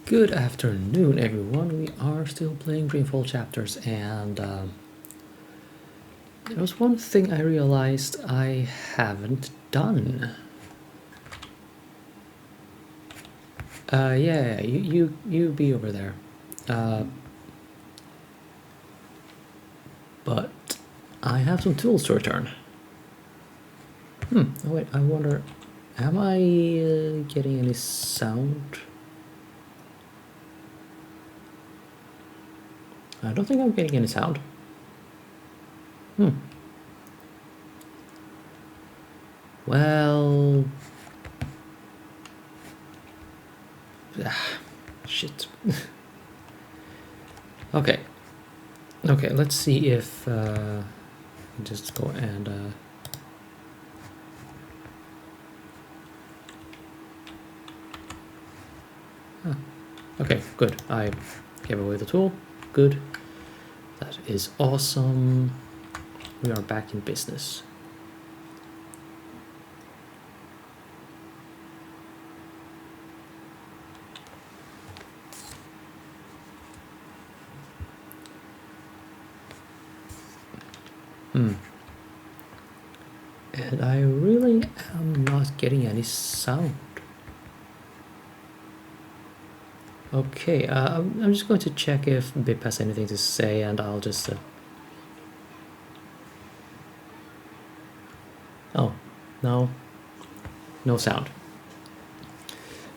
Good afternoon, everyone. We are still playing Dreamfall chapters, and there was one thing I realized I haven't done. Yeah, you be over there. But I have some tools to return. Oh wait, I wonder, am I getting any sound? I don't think I'm getting any sound. Well, shit. Okay, let's see if just go and okay, good. I gave away the tool. Good. That is awesome. We are back in business. And I really am not getting any sound. Okay, I'm just going to check if Bip has anything to say, and I'll just... Oh, no. No sound.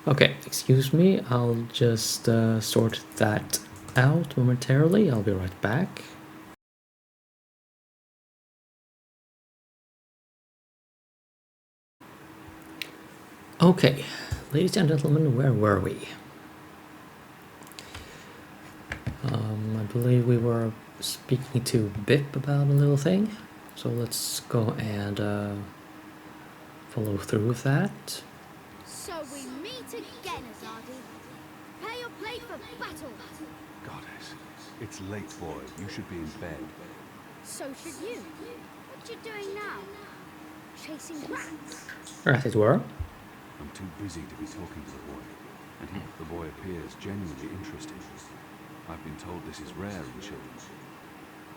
Okay, excuse me. I'll just sort that out momentarily. I'll be right back. Okay, ladies and gentlemen, where were we? I believe we were speaking to Bip about a little thing. So let's go and follow through with that. So we meet again, Azadi. Prepare your plate for battle. Goddess, it's late, boy. You should be in bed. So should you. What you doing now? Chasing rats? As it were. I'm too busy to be talking to the boy, and yet the boy appears genuinely interested. I've been told this is rare in children.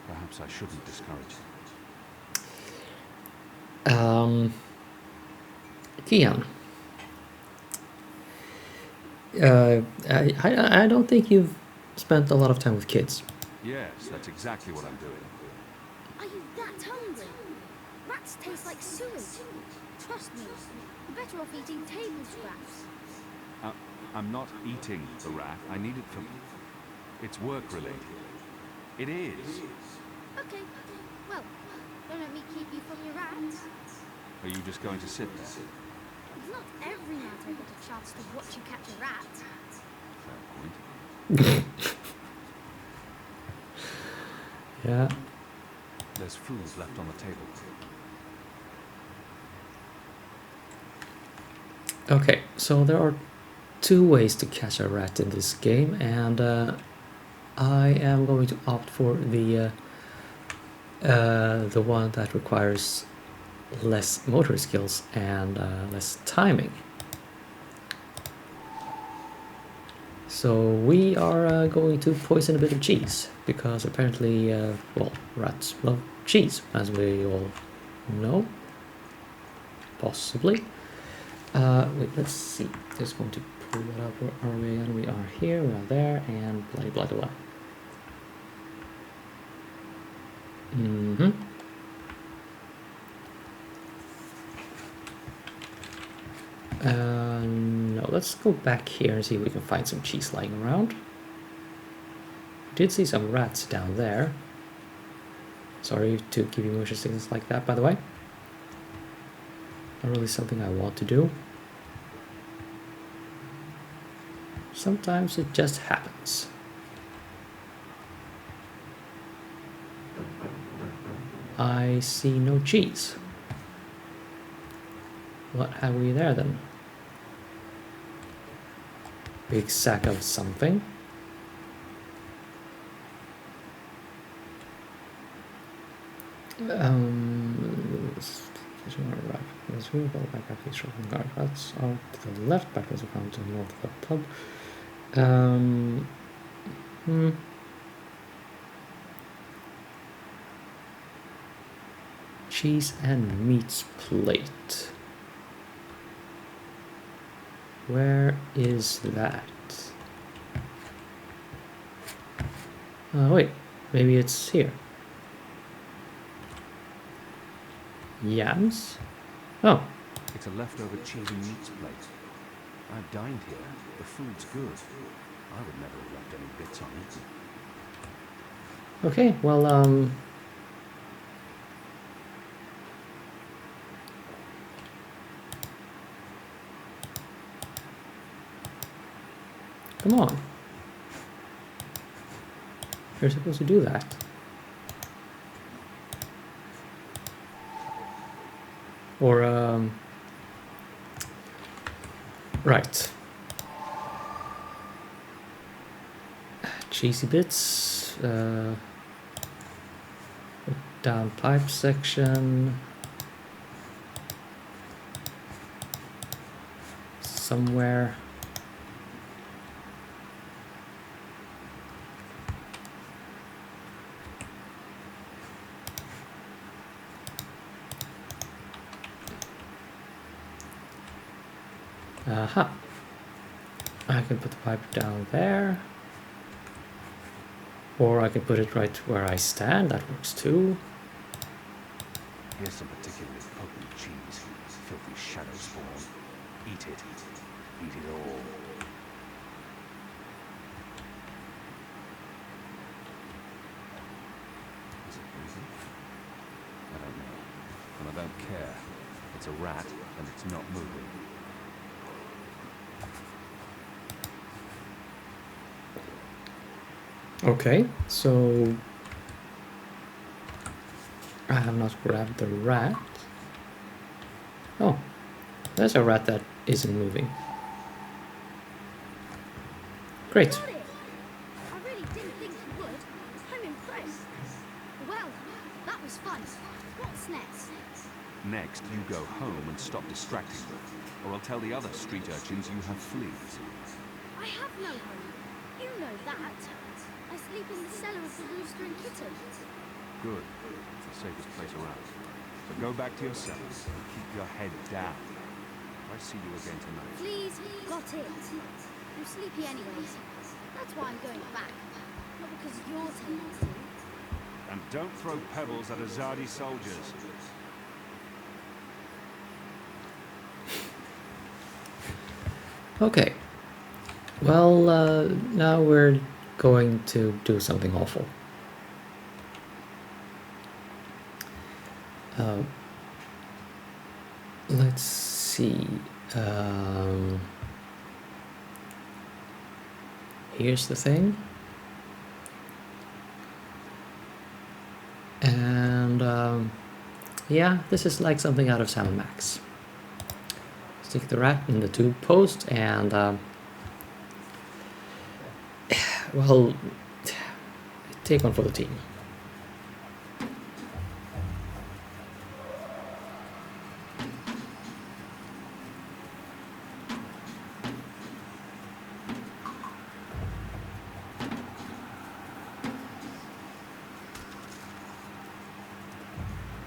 Perhaps I shouldn't discourage it. Kian. I don't think you've spent a lot of time with kids. Yes, that's exactly what I'm doing. Are you that hungry? Rats taste like sewage. Trust me, you're better off eating table scraps. I'm not eating the rat. I need it for... It's work-related. It is. Okay, well, don't let me keep you from your rats. Are you just going to sit there? It's not every night I get a chance to watch you catch a rat. Fair point. Yeah. There's food left on the table. Okay, so there are two ways to catch a rat in this game, and I am going to opt for the one that requires less motor skills and less timing. So we are going to poison a bit of cheese, because apparently, well, rats love cheese, as we all know. Possibly. Wait, let's see. Just going to pull it up. Where are we? And we are here, we are there, and blah blah blah. No, let's go back here and see if we can find some cheese lying around. I did see some rats down there. Sorry to give you motion sickness like that, by the way. Not really something I want to do. Sometimes it just happens. I see no cheese. What have we there then? Big sack of something. That's out to the left, backwards around to the north of the pub. Um, hmm. Cheese and meats plate. Where is that? Wait, maybe it's here. Yams? Oh, It's a leftover cheese and meats plate. I've dined here. The food's good. I would never have left any bits uneaten. okay, well, come on. You're supposed to do that. Or, right. Cheesy bits. Down pipe section. Somewhere. Aha. I can put the pipe down there. Or I can put it right where I stand. That works too. Here's some particularly potent cheese. Filthy shadow spawn. Eat it. Eat it all. Is it breathing? I don't know. And I don't care. It's a rat, and it's not moving. Okay, so I have not grabbed the rat. Oh, there's a rat that isn't moving. Great. Got it! I really didn't think you would. I'm impressed. Well, that was fun. What's next? Next, you go home and stop distracting them, or I'll tell the other street urchins you have fleas. I have no home. You know that. I sleep in the cellar of the Rooster and Kitten. Good. It's the safest place around. So go back to your cells and keep your head down. If I see you again tonight. Please, got it. I'm sleepy anyways. That's why I'm going back. Not because you're telling me to. And don't throw pebbles at Azadi soldiers. Okay. Well, now we're going to do something awful. Let's see. Here's the thing. And yeah, this is like something out of Sam & Max. Stick the rat in the tube post and well, take one for the team.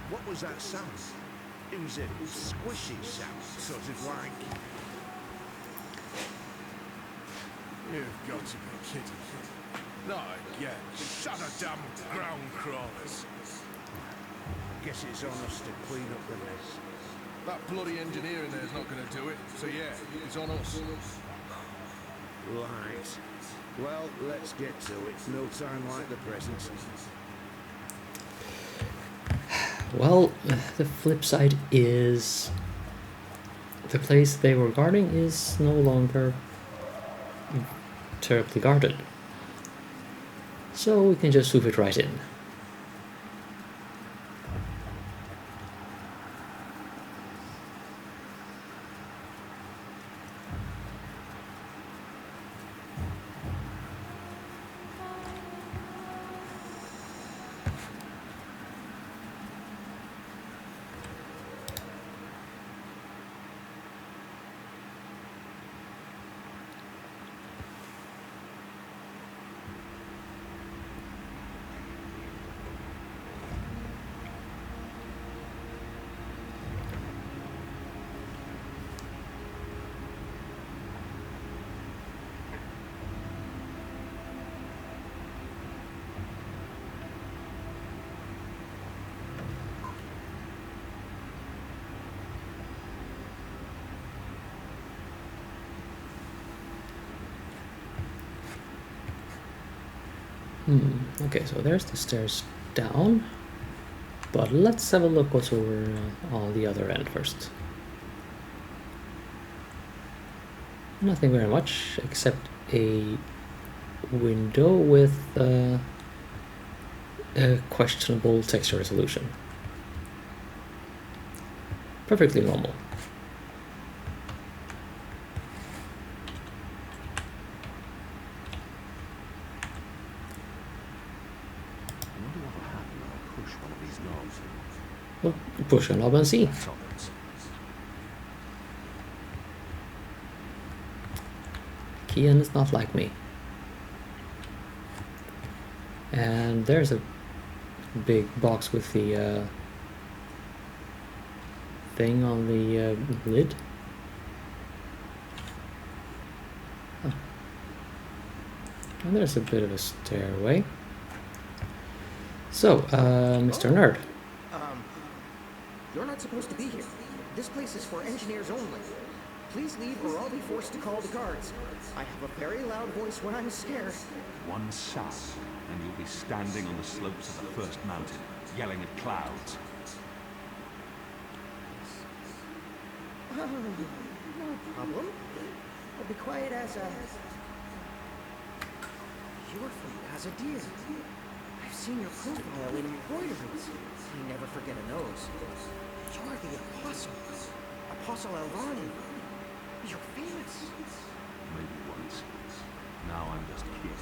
What was that sound? It was a squishy sound, sort of like... You've got to be kidding. Not again. Shut a damn ground crawlers. Guess it's on us to clean up the mess. That bloody engineer in there's not going to do it. So yeah, it's on us. Right. Well, let's get to it. No time like the present. Well, the flip side is the place they were guarding is no longer terribly guarded. So we can just swoop it right in. Okay, so there's the stairs down. But let's have a look what's over on the other end first. Nothing very much, except a window with a questionable texture resolution. Perfectly normal. I wonder what will happen when I push one of these knobs. Well, push a knob and see. That's all it says. Kian is not like me. And there's a big box with the thing on the lid. Oh. And there's a bit of a stairway. So, Mr. Nerd. You're not supposed to be here. This place is for engineers only. Please leave or I'll be forced to call the guards. I have a very loud voice when I'm scared. One sound, and you'll be standing on the slopes of the first mountain, yelling at clouds. No problem. I'll be quiet as a... You're from Azadir. I've seen your profile in embroideries. You never forget a nose. You're the Apostle. Apostle Alvani. You're famous. Maybe once. Now I'm just here.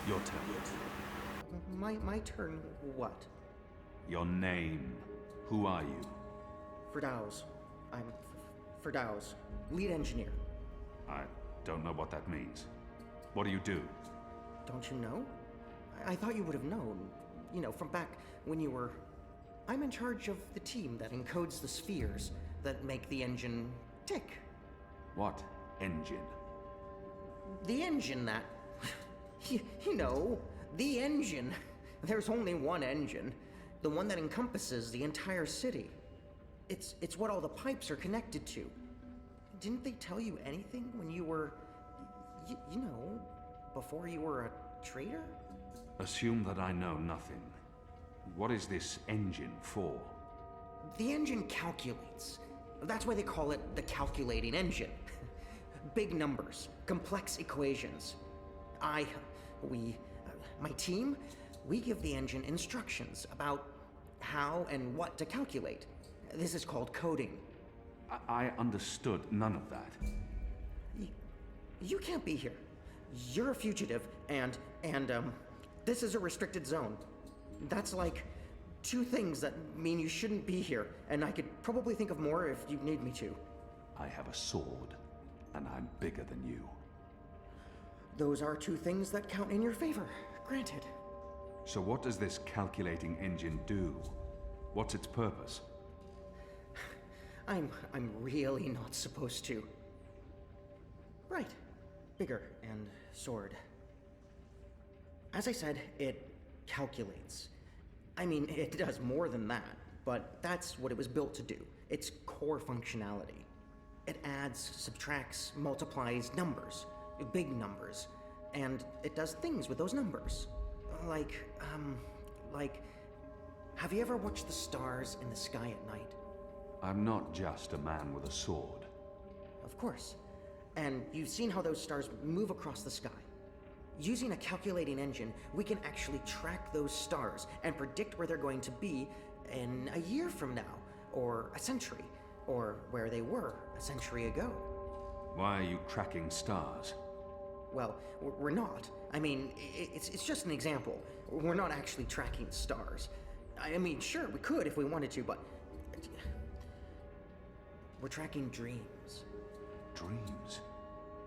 Your turn. My turn what? Your name. Who are you? Firdaus. I'm Firdaus, lead engineer. I don't know what that means. What do you do? Don't you know? I thought you would have known. You know, from back when you were... I'm in charge of the team that encodes the spheres that make the engine tick. What engine? The engine that... you know, the engine. There's only one engine. The one that encompasses the entire city. It's what all the pipes are connected to. Didn't they tell you anything when you were... you know, before you were a traitor? Assume that I know nothing. What is this engine for? The engine calculates. That's why they call it the calculating engine. Big numbers, complex equations. My team, we give the engine instructions about how and what to calculate. This is called coding. I understood none of that. You can't be here. You're a fugitive, and this is a restricted zone. That's like 2 things that mean you shouldn't be here, and I could probably think of more if you need me to. I have a sword, and I'm bigger than you. Those are 2 things that count in your favor, granted. So what does this calculating engine do? What's its purpose? I'm really not supposed to. Right. Bigger and sword. As I said, it calculates. I mean, it does more than that, but that's what it was built to do. Its core functionality. It adds, subtracts, multiplies numbers, big numbers, and it does things with those numbers. Like, have you ever watched the stars in the sky at night? I'm not just a man with a sword. Of course. And you've seen how those stars move across the sky. Using a calculating engine, we can actually track those stars and predict where they're going to be in a year from now, or a century, or where they were a century ago. Why are you tracking stars? Well, we're not. I mean, it's just an example. We're not actually tracking stars. I mean, sure, we could if we wanted to, but... We're tracking dreams. Dreams?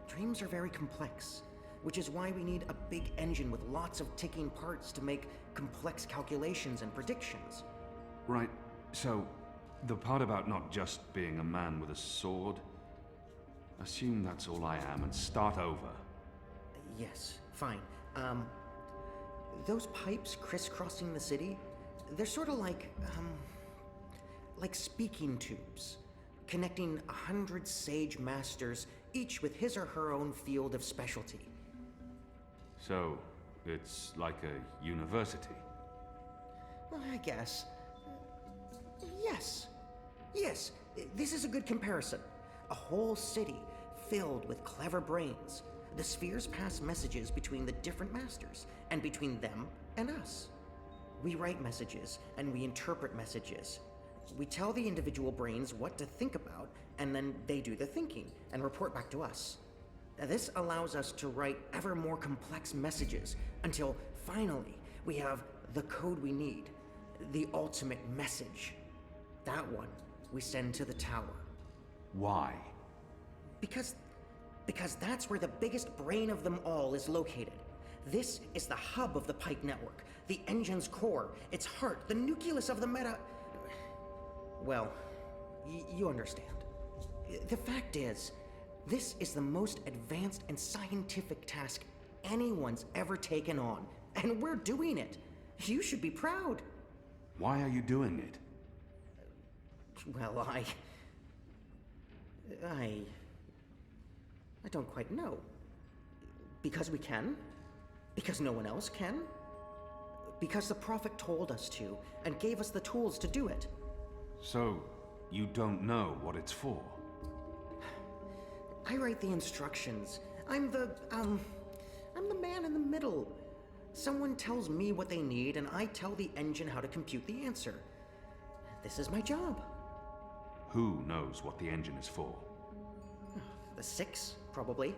Dreams are very complex, which is why we need a big engine with lots of ticking parts to make complex calculations and predictions. Right, so the part about not just being a man with a sword, assume that's all I am and start over. Yes, fine. Those pipes crisscrossing the city, they're sort of like speaking tubes, connecting 100 sage masters, each with his or her own field of specialty. So, It's like a university. Well, I guess. Yes. Yes, this is a good comparison. A whole city filled with clever brains. The spheres pass messages between the different masters, and between them and us. We write messages, and we interpret messages. We tell the individual brains what to think about, and then they do the thinking and report back to us. Now, this allows us to write ever more complex messages until finally we have the code we need, the ultimate message. That one we send to the tower. Why? Because that's where the biggest brain of them all is located. This is the hub of the Pike network, the engine's core, its heart, the nucleus of the meta... Well, you understand. The fact is, this is the most advanced and scientific task anyone's ever taken on, and we're doing it. You should be proud. Why are you doing it? Well, I don't quite know. Because we can? Because no one else can? Because the Prophet told us to, and gave us the tools to do it. So, you don't know what it's for? I write the instructions. I'm the man in the middle. Someone tells me what they need, and I tell the engine how to compute the answer. This is my job. Who knows what the engine is for? The Six, probably.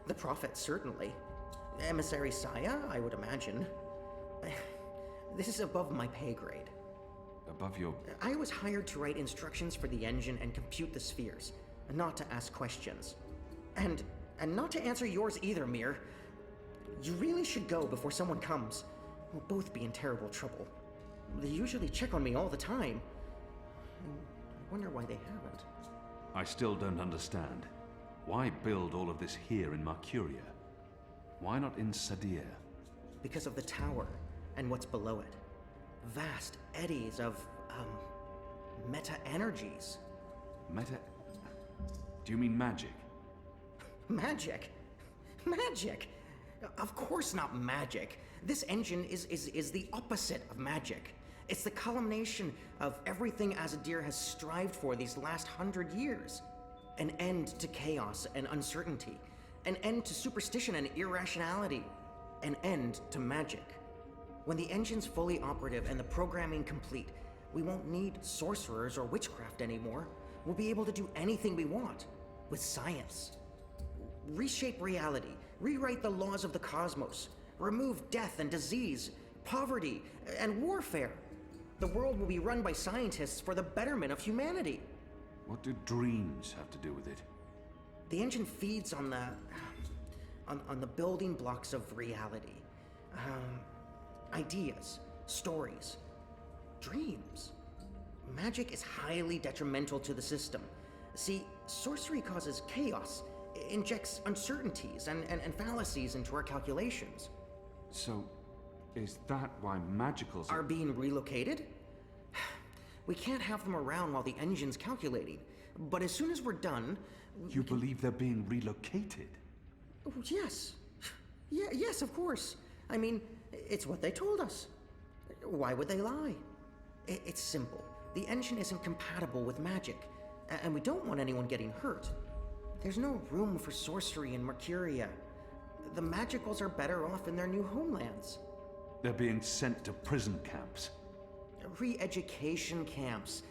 The Prophet, certainly. Emissary Saya, I would imagine. This is above my pay grade. Above your... I was hired to write instructions for the engine and compute the spheres, not to ask questions. And not to answer yours either, Mir. You really should go before someone comes. We'll both be in terrible trouble. They usually check on me all the time. I wonder why they haven't. I still don't understand. Why build all of this here in Mercuria? Why not in Sadir? Because of the tower and what's below it. Vast eddies of, meta-energies. Meta... Do you mean magic? Magic? Magic? Of course not magic. This engine is the opposite of magic. It's the culmination of everything Azadir has strived for these last 100 years. An end to chaos and uncertainty. An end to superstition and irrationality. An end to magic. When the engine's fully operative and the programming complete, we won't need sorcerers or witchcraft anymore. We'll be able to do anything we want. With science. Reshape reality. Rewrite the laws of the cosmos. Remove death and disease, poverty, and warfare. The world will be run by scientists for the betterment of humanity. What do dreams have to do with it? The engine feeds on the building blocks of reality. Ideas, stories, dreams. Magic is highly detrimental to the system. See, sorcery causes chaos, injects uncertainties and fallacies into our calculations. So, is that why magicals Are being relocated? We can't have them around while the engine's calculating. But as soon as we're done... You believe they're being relocated? Oh, yes. Yes, of course. I mean, it's what they told us. Why would they lie? It's simple. The engine isn't compatible with magic, and we don't want anyone getting hurt. There's no room for sorcery in Mercuria. The magicals are better off in their new homelands. They're being sent to prison camps. Re-education camps.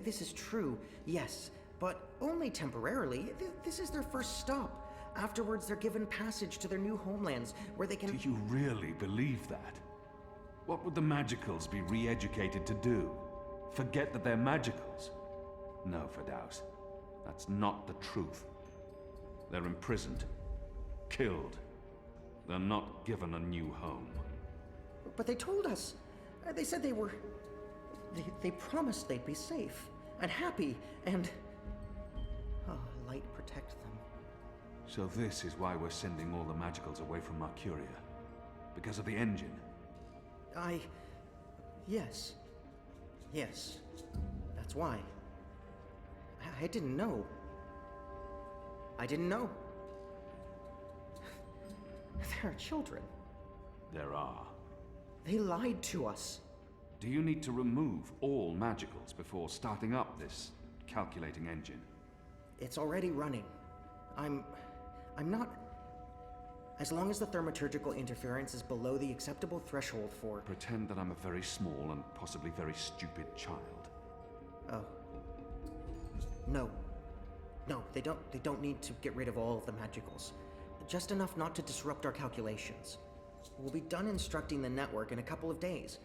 This is true, yes, but only temporarily. This is their first stop. Afterwards, they're given passage to their new homelands, where they can... Do you really believe that? What would the magicals be re-educated to do? Forget that they're magicals? No, Firdaus. That's not the truth. They're imprisoned. Killed. They're not given a new home. But they told us. They said they were... They promised they'd be safe and happy and... Oh, light protect them. So this is why we're sending all the magicals away from Mercuria. Because of the engine. Yes. Yes. That's why. I didn't know. I didn't know. There are children. There are. They lied to us. Do you need to remove all magicals before starting up this calculating engine? It's already running. I'm not... As long as the thaumaturgical interference is below the acceptable threshold for... Pretend that I'm a very small and possibly very stupid child. Oh. No. No, they don't need to get rid of all of the magicals. Just enough not to disrupt our calculations. We'll be done instructing the network in a couple of days.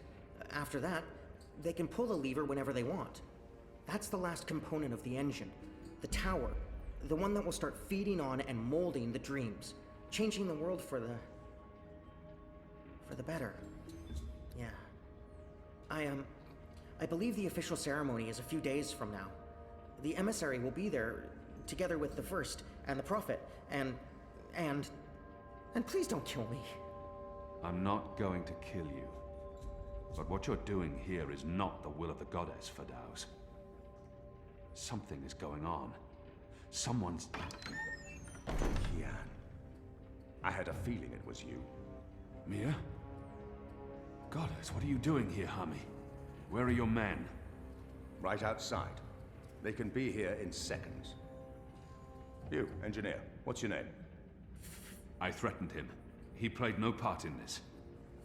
After that, they can pull the lever whenever they want. That's the last component of the engine. The tower. The one that will start feeding on and molding the dreams. Changing the world for the better. Yeah. I believe the official ceremony is a few days from now. The emissary will be there, together with the First and the Prophet, and please don't kill me. I'm not going to kill you. But what you're doing here is not the will of the goddess, Firdaus. Something is going on. Someone's... Kian. I had a feeling it was you. Mia? Goddess, what are you doing here, Hami? Where are your men? Right outside. They can be here in seconds. You, engineer, what's your name? I threatened him. He played no part in this.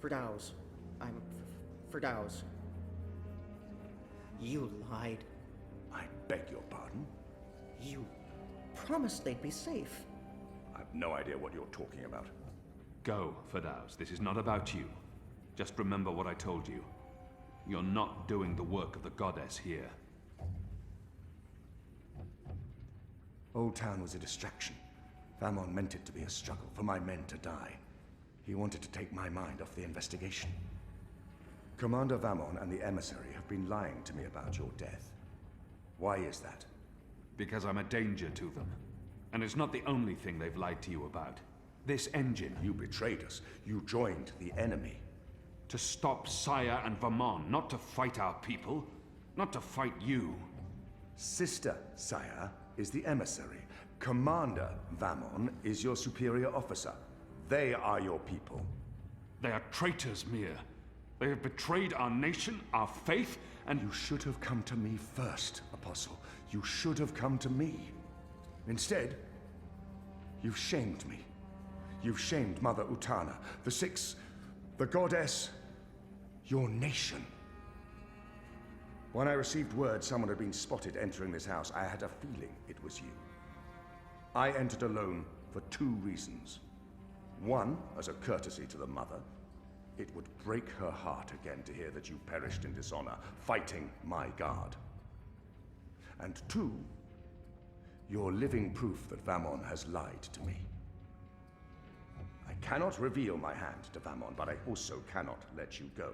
Firdaus. I'm Firdaus. You lied. I beg your pardon? You promised they'd be safe. I've no idea what you're talking about. Go, Firdaus. This is not about you. Just remember what I told you. You're not doing the work of the goddess here. Old Town was a distraction. Vamon meant it to be a struggle, for my men to die. He wanted to take my mind off the investigation. Commander Vamon and the emissary have been lying to me about your death. Why is that? Because I'm a danger to them. And it's not the only thing they've lied to you about. This engine. You betrayed us. You joined the enemy. To stop Saya and Vamon, not to fight our people. Not to fight you. Sister Saya is the emissary. Commander Vamon is your superior officer. They are your people. They are traitors, Mir. They have betrayed our nation, our faith, and... You should have come to me first, Apostle. You should have come to me. Instead, you've shamed me. You've shamed Mother Utana, the Six, the Goddess, your nation. When I received word someone had been spotted entering this house, I had a feeling it was you. I entered alone for two reasons. One, as a courtesy to the Mother. It would break her heart again to hear that you perished in dishonor, fighting my guard. And two, you're living proof that Vamon has lied to me. I cannot reveal my hand to Vamon, but I also cannot let you go.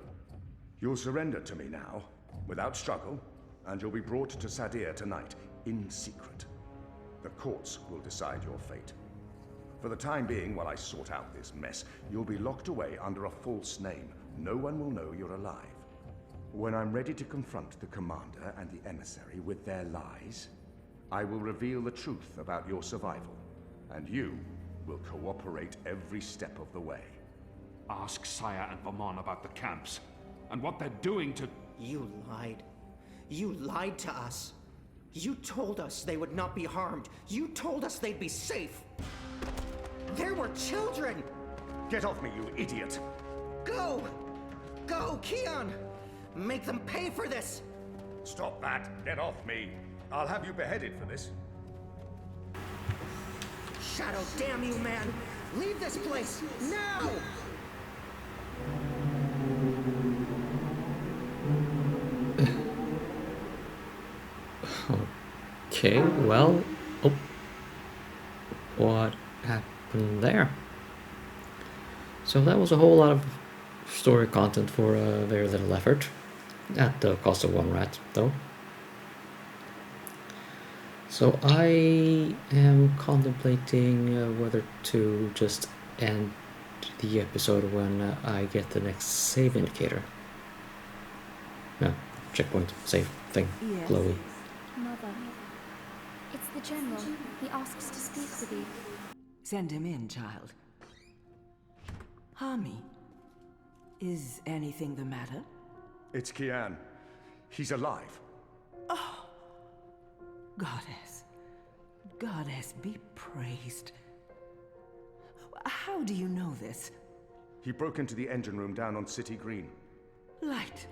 You'll surrender to me now, without struggle, and you'll be brought to Sadir tonight, in secret. The courts will decide your fate. For the time being, while I sort out this mess, you'll be locked away under a false name. No one will know you're alive. When I'm ready to confront the commander and the emissary with their lies, I will reveal the truth about your survival, and you will cooperate every step of the way. Ask Saya and Vamon about the camps, and what they're doing to... You lied. You lied to us. You told us they would not be harmed. You told us they'd be safe. There were children! Get off me, you idiot! Go! Go, Kian! Make them pay for this! Stop that! Get off me! I'll have you beheaded for this. Shadow, damn you, man! Leave this place, now! Okay, well... Oh. What happened there? So that was a whole lot of story content for very little effort. At the cost of one rat, though. So I am contemplating whether to just end the episode when I get the next save indicator. No, checkpoint, save thing, Yes. glowy. Mother, it's the General. He asks to speak with you. Send him in, child. Hami, Is anything the matter? It's Kian. He's alive. Goddess. Goddess, be praised. How do you know this? He broke into the engine room down on City Green. Light.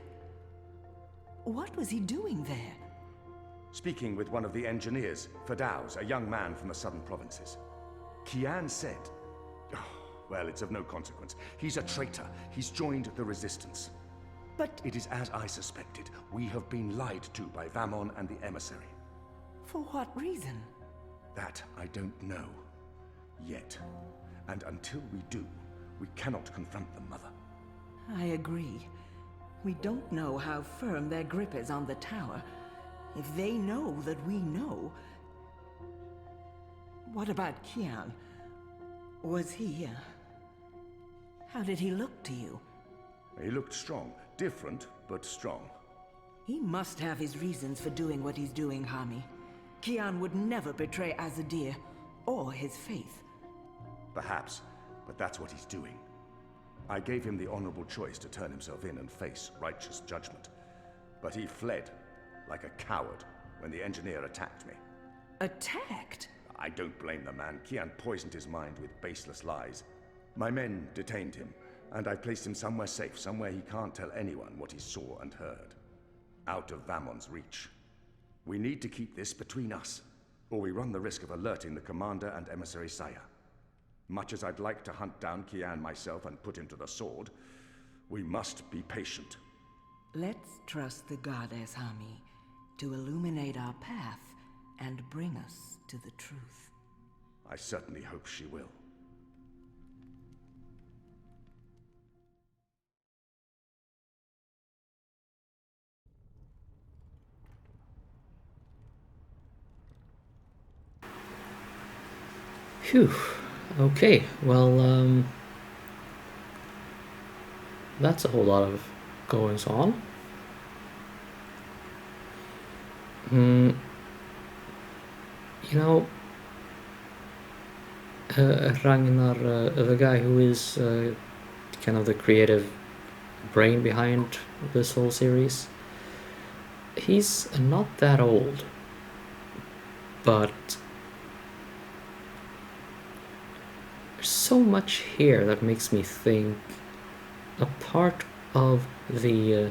What was he doing there? Speaking with one of the engineers, Fadaus, a young man from the southern provinces. Kian said... Oh, well, it's of no consequence. He's a traitor. He's joined the resistance. But It is as I suspected. We have been lied to by Vamon and the emissary. for what reason? That I don't know. Yet. And until we do, we cannot confront them, Mother. I agree. We don't know how firm their grip is on the tower. If they know that we know... What about Kian? Was he... How did he look to you? He looked strong. Different, but strong. He must have his reasons for doing what he's doing, Hami. Kian would never betray Azadir, or his faith. Perhaps, but that's what he's doing. I gave him the honorable choice to turn himself in and face righteous judgment. But he fled, like a coward, when the engineer attacked me. Attacked? I don't blame the man. Kian poisoned his mind with baseless lies. My men detained him, and I placed him somewhere safe, somewhere he can't tell anyone what he saw and heard. Out of Vamon's reach. We need to keep this between us, or we run the risk of alerting the commander and emissary Saya. Much as I'd like to hunt down Kian myself and put him to the sword, we must be patient. Let's trust the goddess, Hami, to illuminate our path and bring us to the truth. I certainly hope she will. Phew. Okay, well, that's a whole lot of goings on. You know, Ragnar, the guy who is kind of the creative brain behind this whole series, he's not that old, but there's so much here that makes me think a part of the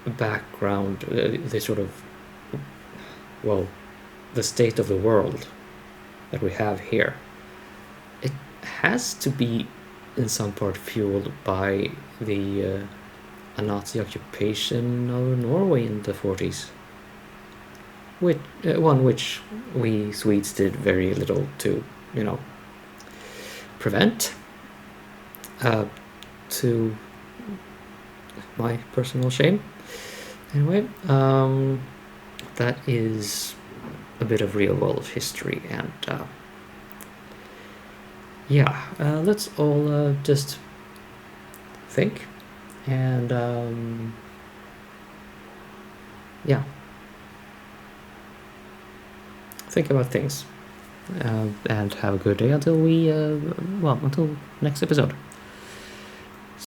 background, the sort of, well, the state of the world that we have here, it has to be in some part fueled by the Nazi occupation of Norway in the 40s, which we Swedes did very little to, prevent, to my personal shame. Anyway, that is a bit of real world history, and let's all just think and think about things and have a good day until until next episode.